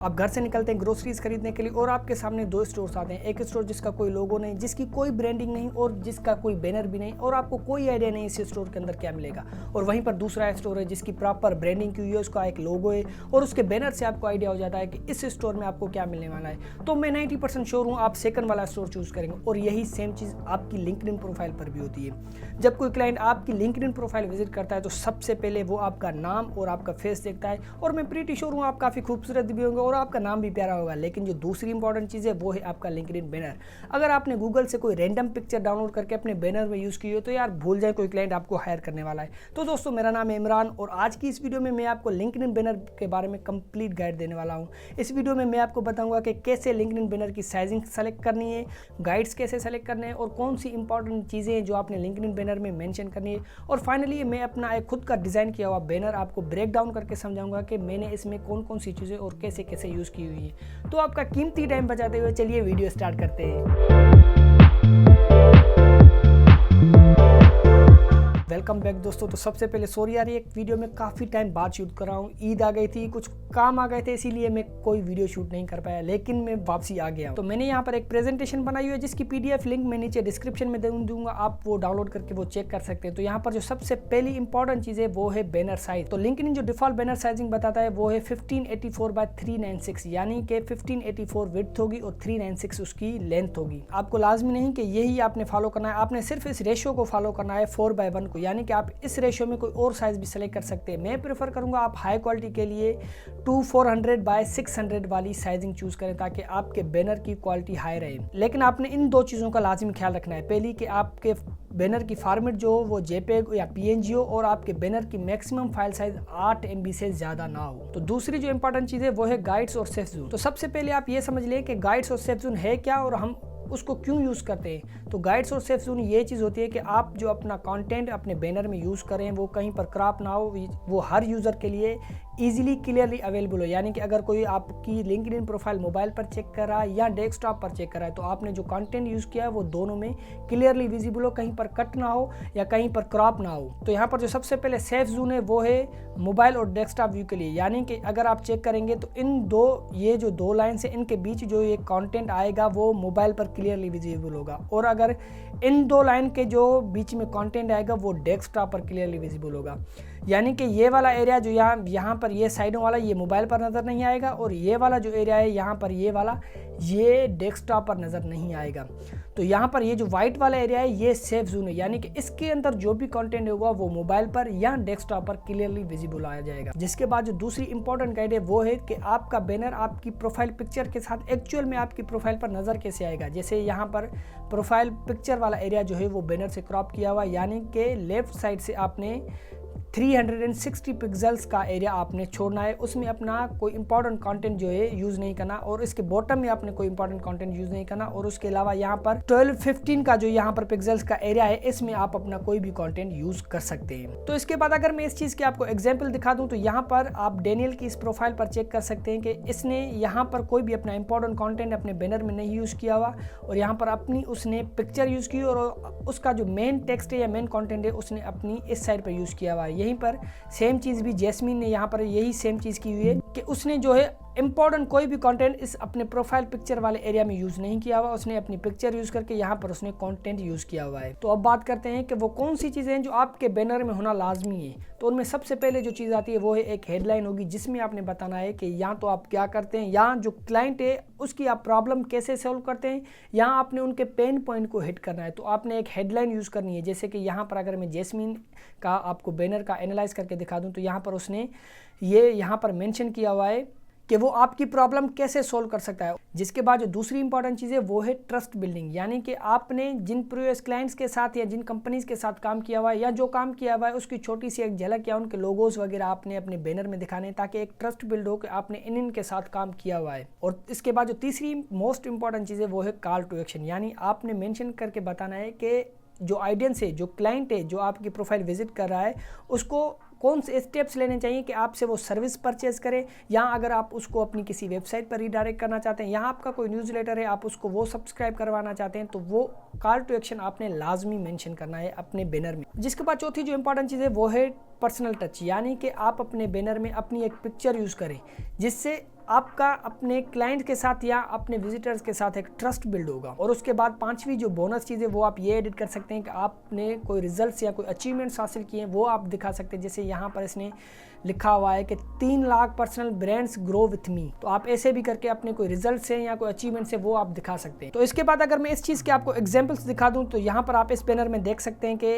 आप घर से निकलते हैं ग्रोसरीज खरीदने के लिए और आपके सामने दो स्टोर्स आते हैं। एक स्टोर जिसका कोई लोगो नहीं, जिसकी कोई ब्रांडिंग नहीं और जिसका कोई बैनर भी नहीं और आपको कोई आइडिया नहीं इस स्टोर के अंदर क्या मिलेगा। और वहीं पर दूसरा स्टोर है जिसकी प्रॉपर ब्रांडिंग की हुई है, उसका एक लोगो है और उसके बैनर से आपको आइडिया हो जाता है कि इस स्टोर में आपको क्या मिलने वाला है। तो मैं 90% श्योर हूँ आप सेकंड वाला स्टोर चूज करेंगे। और यही सेम चीज़ आपकी लिंक्डइन प्रोफाइल पर भी होती है। जब कोई क्लाइंट आपकी लिंक्डइन प्रोफाइल विजिट करता है तो सबसे पहले वो आपका नाम और आपका फेस देखता है। और मैं प्रीटी श्योर हूँ आप काफ़ी खूबसूरत भी होंगे और आपका नाम भी प्यारा होगा। लेकिन जो दूसरी इंपॉर्टेंट चीज़ है वो है आपका लिंक्डइन बैनर। अगर आपने गूगल से कोई रैंडम पिक्चर डाउनलोड करके अपने बैनर में यूज़ की हो तो यार भूल जाए, कोई क्लाइंट आपको हायर करने वाला है। तो दोस्तों मेरा नाम है इमरान और आज की इस वीडियो में मैं आपको लिंक्डइन बैनर के बारे में कंप्लीट गाइड देने वाला हूँ। इस वीडियो में मैं आपको बताऊंगा कि कैसे लिंक्डइन बैनर की साइजिंग सेलेक्ट करनी है, गाइड्स कैसे सेलेक्ट करने हैं और कौन सी इंपॉर्टेंट चीज़ें हैं जो आपने लिंक्डइन बैनर में मेंशन करनी है। और फाइनली मैं अपना एक खुद का डिज़ाइन किया हुआ बैनर आपको ब्रेक डाउन करके समझाऊंगा कि मैंने इसमें कौन कौन सी चीज़ें और कैसे कैसे यूज़ की हुई है। तो आपका कीमती टाइम बचाते हुए चलिए वीडियो स्टार्ट करते हैं। वेलकम बैक दोस्तों। तो सबसे पहले सॉरी यार, एक वीडियो में काफ़ी टाइम बाद शूट कर रहा हूँ। ईद आ गई थी, कुछ काम आ गए थे, इसीलिए मैं कोई वीडियो शूट नहीं कर पाया, लेकिन मैं वापसी आ गया हूँ। तो मैंने यहाँ पर एक प्रेजेंटेशन बनाई हुई है जिसकी पीडीएफ लिंक मैं नीचे डिस्क्रिप्शन में दे दूंगा, आप वो डाउनलोड करके वो चेक कर सकते हैं। तो यहाँ पर जो सबसे पहली इंपॉर्टेंट चीज़ है वो है बैनर साइज। तो लिंक्डइन जो डिफॉल्ट बैनर साइजिंग बताता है वो है 1584 बाय 396, यानी कि 1584 विड्थ होगी और 396 उसकी लेंथ होगी। आपको लाजमी नहीं कि यही आपने फॉलो करना है, आपने सिर्फ इस रेशियो को फॉलो करना है 4:1 को, यानी कि आप इस रेशियो में कोई और साइज भी सेलेक्ट कर सकते हैं। मैं प्रेफर करूंगा आप हाई क्वालिटी के लिए 2400 बाय 600 वाली साइजिंग चूज करें ताकि आपके बैनर की क्वालिटी हाई रहे। लेकिन आपने इन दो चीज़ों का लाजिमी ख्याल रखना है। पहली कि आपके बैनर की फॉर्मेट जो हो वो JPEG या PNG हो और आपके बैनर की मैक्सिमम फाइल साइज 8 MB से ज़्यादा ना हो। तो दूसरी जो इंपॉर्टेंट चीज़ है वो है गाइड्स और सेफ जोन। तो सबसे पहले आप ये समझ लें कि गाइड्स और सेफ जोन है क्या और हम उसको क्यों यूज़ करते हैं। तो गाइड्स और सेफ जोन ये चीज़ होती है कि आप जो अपना कंटेंट अपने बैनर में यूज़ करें वो कहीं पर क्रॉप ना हो, वो हर यूज़र के लिए ईजिली क्लियरली अवेलेबल हो। यानी कि अगर कोई आपकी लिंक्डइन प्रोफाइल मोबाइल पर चेक कर रहा है या डेस्कटॉप पर चेक कर रहा है तो आपने जो कंटेंट यूज़ किया है वो दोनों में क्लियरली विजिबल हो, कहीं पर कट ना हो या कहीं पर क्रॉप ना हो। तो यहाँ पर जो सबसे पहले सेफ जोन है वो है मोबाइल और डेस्कटॉप व्यू के लिए। यानी कि अगर आप चेक करेंगे तो ये जो दो लाइन्स है इनके बीच जो ये कंटेंट आएगा वो मोबाइल पर क्लियरली विजिबल होगा, और अगर इन दो लाइन के जो बीच में कंटेंट आएगा वो डेस्कटॉप पर क्लियरली विजिबल होगा। यानी कि ये वाला एरिया जो यहाँ पर ये साइडों वाला ये मोबाइल पर नज़र नहीं आएगा और ये वाला जो एरिया है यहाँ पर ये वाला ये डेस्कटॉप पर नज़र नहीं आएगा। तो यहाँ पर ये जो वाइट वाला एरिया है ये सेफ जोन है, यानी कि इसके अंदर जो भी कंटेंट होगा वो मोबाइल पर या डेस्कटॉप पर क्लियरली विजिबल आ जाएगा। जिसके बाद जो दूसरी इंपॉर्टेंट गाइड है वो है कि आपका बैनर आपकी प्रोफाइल पिक्चर के साथ एक्चुअल में आपकी प्रोफाइल पर नज़र कैसे आएगा। जैसे यहाँ पर प्रोफाइल पिक्चर वाला एरिया जो है वो बैनर से क्रॉप किया हुआ, यानी कि लेफ्ट साइड से आपने 360 पिक्सल्स का एरिया आपने छोड़ना है, उसमें अपना कोई इंपॉर्टेंट कंटेंट जो है यूज़ नहीं करना और इसके बॉटम में आपने कोई इंपॉर्टेंट कंटेंट यूज़ नहीं करना। और उसके अलावा यहाँ पर 12-15 का जो यहाँ पर पिक्सल्स का एरिया है इसमें आप अपना कोई भी कंटेंट यूज़ कर सकते हैं। तो इसके बाद अगर मैं इस चीज़ के आपको एग्जाम्पल दिखा दूँ तो यहाँ पर आप डेनियल की इस प्रोफाइल पर चेक कर सकते हैं कि इसने यहाँ पर कोई भी अपना इंपॉर्टेंट कॉन्टेंट अपने बैनर में नहीं यूज़ किया हुआ और यहाँ पर अपनी उसने पिक्चर यूज़ की और उसका जो मेन टेक्स्ट है या मेन कॉन्टेंट है उसने अपनी इस साइड पर यूज़ किया हुआ है। यहीं पर सेम चीज़ भी जैस्मीन ने यहाँ पर यही सेम चीज़ की हुई है कि उसने जो है इंपॉर्टेंट कोई भी कंटेंट इस अपने प्रोफाइल पिक्चर वाले एरिया में यूज़ नहीं किया हुआ, उसने अपनी पिक्चर यूज़ करके यहाँ पर उसने कंटेंट यूज़ किया हुआ है। तो अब बात करते हैं कि वो कौन सी चीज़ें हैं जो आपके बैनर में होना लाजमी है। तो उनमें सबसे पहले जो चीज़ आती है वो है एक हेडलाइन होगी जिसमें आपने बताना है कि या तो आप क्या करते हैं या जो क्लाइंट है उसकी आप प्रॉब्लम कैसे सॉल्व करते हैं या आपने उनके पेन पॉइंट को हिट करना है। तो आपने एक हेडलाइन यूज़ करनी है। जैसे कि यहाँ पर अगर मैं जैस्मीन का आपको बैनर का एनालाइज करके दिखा दूँ तो यहाँ पर उसने ये यहाँ पर मेंशन किया हुआ है कि वो आपकी प्रॉब्लम कैसे सोल्व कर सकता है। जिसके बाद जो दूसरी इंपॉर्टेंट चीज़ है वो है ट्रस्ट बिल्डिंग, यानी कि आपने जिन प्रीवियस क्लाइंट्स के साथ या जिन कंपनीज के साथ काम किया हुआ है या जो काम किया हुआ है उसकी छोटी सी एक झलक या उनके लोगोज वगैरह आपने अपने बैनर में दिखाने ताकि एक ट्रस्ट बिल्ड हो कि आपने इनके साथ काम किया हुआ है। और इसके बाद जो तीसरी मोस्ट इंपॉर्टेंट चीज़ है वो है कॉल टू एक्शन, यानी आपने मेंशन करके बताना है कि जो ऑडियंस है, जो क्लाइंट है, जो आपकी प्रोफाइल विजिट कर रहा है उसको कौन से स्टेप्स लेने चाहिए कि आपसे वो सर्विस परचेज करे, या अगर आप उसको अपनी किसी वेबसाइट पर रीडायरेक्ट करना चाहते हैं या आपका कोई न्यूज़लेटर है आप उसको वो सब्सक्राइब करवाना चाहते हैं, तो वो कॉल टू एक्शन आपने लाजमी मेंशन करना है अपने बैनर में। जिसके बाद चौथी जो इंपॉर्टेंट चीज़ है वो है पर्सनल टच, यानी कि आप अपने बैनर में अपनी एक पिक्चर यूज़ करें जिससे आपका अपने क्लाइंट के साथ या अपने विजिटर्स के साथ एक ट्रस्ट बिल्ड होगा। और उसके बाद पांचवी जो बोनस चीज़ है वो आप ये एडिट कर सकते हैं कि आपने कोई रिजल्ट्स या कोई अचीवमेंट्स हासिल किए हैं वो आप दिखा सकते हैं। जैसे यहाँ पर इसने लिखा हुआ है कि 3 lakh personal brands grow with me, तो आप ऐसे भी करके अपने कोई रिजल्ट्स हैं या कोई अचीवमेंट्स है वो आप दिखा सकते हैं। तो इसके बाद अगर मैं इस चीज़ के आपको एग्जाम्पल्स दिखा दूँ तो यहाँ पर आप इस बैनर में देख सकते हैं कि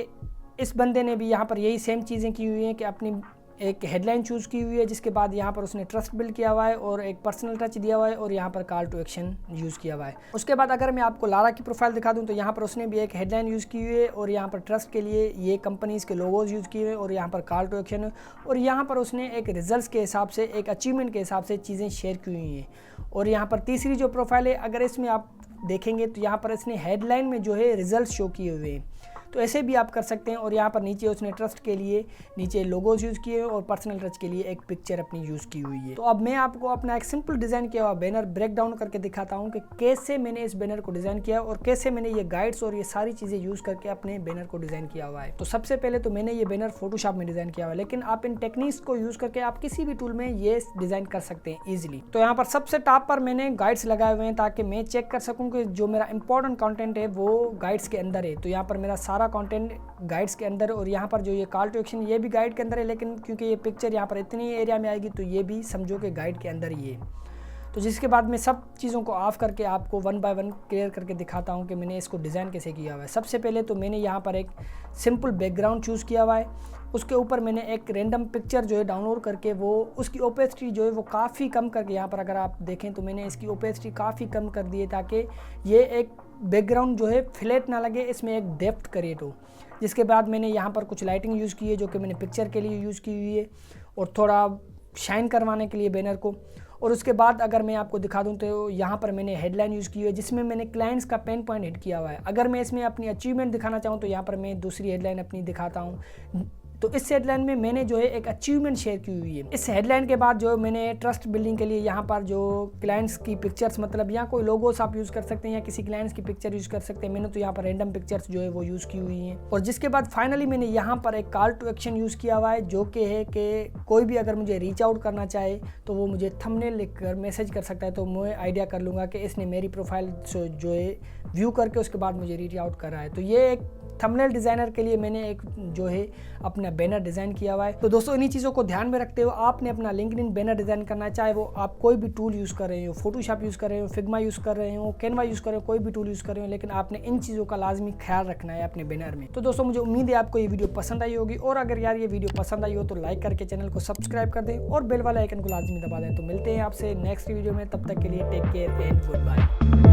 इस बंदे ने भी यहाँ पर यही सेम चीज़ें की हुई हैं कि अपनी एक हेडलाइन चूज़ की हुई है, जिसके बाद यहाँ पर उसने ट्रस्ट बिल्ड किया हुआ है और एक पर्सनल टच दिया हुआ है और यहाँ पर कॉल टू एक्शन यूज़ किया हुआ है। उसके बाद अगर मैं आपको लारा की प्रोफाइल दिखा दूँ तो यहाँ पर उसने भी एक हेडलाइन यूज़ की हुई है और यहाँ पर ट्रस्ट के लिए ये कंपनीज़ के लोगोज यूज़ किए हुए और यहाँ पर कॉल टू एक्शन और यहाँ पर उसने एक रिजल्ट के हिसाब से, एक अचीवमेंट के हिसाब से चीज़ें शेयर की हुई हैं। और यहाँ पर तीसरी जो प्रोफाइल है, अगर इसमें आप देखेंगे तो यहाँ पर इसने हेडलाइन में जो है रिजल्ट शो किए हुए हैं, तो ऐसे भी आप कर सकते हैं। और यहाँ पर नीचे उसने ट्रस्ट के लिए नीचे लोगोज यूज़ किए और पर्सनल टच के लिए एक पिक्चर अपनी यूज़ की हुई है। तो अब मैं आपको अपना एक सिंपल डिज़ाइन किया हुआ बैनर ब्रेक डाउन करके दिखाता हूँ कि कैसे मैंने इस बैनर को डिज़ाइन किया और कैसे मैंने ये गाइड्स और ये सारी चीज़ें यूज़ करके अपने बैनर को डिज़ाइन किया हुआ है। तो सबसे पहले तो मैंने ये बैनर फोटोशॉप में डिज़ाइन किया हुआ है, लेकिन आप इन टेक्निक्स को यूज़ करके आप किसी भी टूल में ये डिज़ाइन कर सकते हैं ईजिली। तो यहाँ पर सबसे टॉप पर मैंने गाइड्स लगाए हुए हैं ताकि मैं चेक कर सकूँ कि जो मेरा इंपॉर्टेंट कॉन्टेंट है वो गाइड्स के अंदर है। तो यहाँ पर मेरा सारा कॉन्टेंट गाइड्स के अंदर और यहाँ पर जो ये कॉल टू एक्शन ये भी गाइड के अंदर है, लेकिन क्योंकि ये पिक्चर यहाँ पर इतनी एरिया में आएगी तो ये भी समझो कि गाइड के अंदर ही है। तो जिसके बाद मैं सब चीज़ों को ऑफ करके आपको 1 बाय 1 क्लियर करके दिखाता हूँ कि मैंने इसको डिज़ाइन कैसे किया हुआ है। सबसे पहले तो मैंने यहाँ पर एक सिंपल बैकग्राउंड चूज़ किया हुआ है, उसके ऊपर मैंने एक रैंडम पिक्चर जो है डाउनलोड करके वो उसकी ओपेसिटी जो है वो काफ़ी कम करके, यहाँ पर अगर आप देखें तो मैंने इसकी ओपेसिटी काफ़ी कम कर दी है ताकि ये एक बैकग्राउंड जो है फ्लैट ना लगे, इसमें एक डेप्थ क्रिएट हो। जिसके बाद मैंने यहाँ पर कुछ लाइटिंग यूज़ की है जो कि मैंने पिक्चर के लिए यूज़ की हुई है और थोड़ा शाइन करवाने के लिए बैनर को। और उसके बाद अगर मैं आपको दिखा दूं तो यहाँ पर मैंने हेडलाइन यूज़ की हुई है जिसमें मैंने क्लाइंट्स का पेन पॉइंट हिट किया हुआ है। अगर मैं इसमें अपनी अचीवमेंट दिखाना चाहूँ तो यहाँ पर मैं दूसरी हेडलाइन अपनी दिखाता हूँ। तो इस हेडलाइन में मैंने जो है एक अचीवमेंट शेयर की हुई है। इस हेडलाइन के बाद जो मैंने ट्रस्ट बिल्डिंग के लिए यहाँ पर जो क्लाइंट्स की पिक्चर्स, मतलब यहाँ कोई लोगोस आप यूज़ कर सकते हैं या किसी क्लाइंट्स की पिक्चर यूज़ कर सकते हैं। मैंने तो यहाँ पर रैंडम पिक्चर्स जो है वो यूज़ की हुई हैं। और जिसके बाद फाइनली मैंने यहाँ पर एक कॉल टू एक्शन यूज़ किया हुआ है जो कि है कि कोई भी अगर मुझे रीच आउट करना चाहे तो वो मुझे थंबनेल लिखकर मैसेज कर सकता है। तो मैं आइडिया कर लूँगा कि इसने मेरी प्रोफाइल जो है व्यू करके उसके बाद मुझे रीच आउट कर रहा है। तो ये एक थंबनेल डिज़ाइनर के लिए मैंने एक जो है अपना बैनर डिज़ाइन किया हुआ है। तो दोस्तों इन्हीं चीज़ों को ध्यान में रखते हुए आपने अपना लिंक्डइन बैनर डिज़ाइन करना है, चाहे वो आप कोई भी टूल यूज़ कर रहे हो, फोटोशॉप यूज़ कर रहे हो, फिग्मा यूज़ कर रहे हो, कैनवा यूज़ कर रहे हो, कोई भी टूल यूज़ कर रहे हो, लेकिन आपने इन चीज़ों का लाजमी ख्याल रखना है अपने बैनर में। तो दोस्तों मुझे उम्मीद है आपको ये वीडियो पसंद आई होगी और अगर यार ये वीडियो पसंद आई हो तो लाइक करके चैनल को सब्सक्राइब कर दें और बेल वाला आइकन को लाजमी दबा दें। तो मिलते हैं आपसे नेक्स्ट वीडियो में, तब तक के लिए take care and good bye.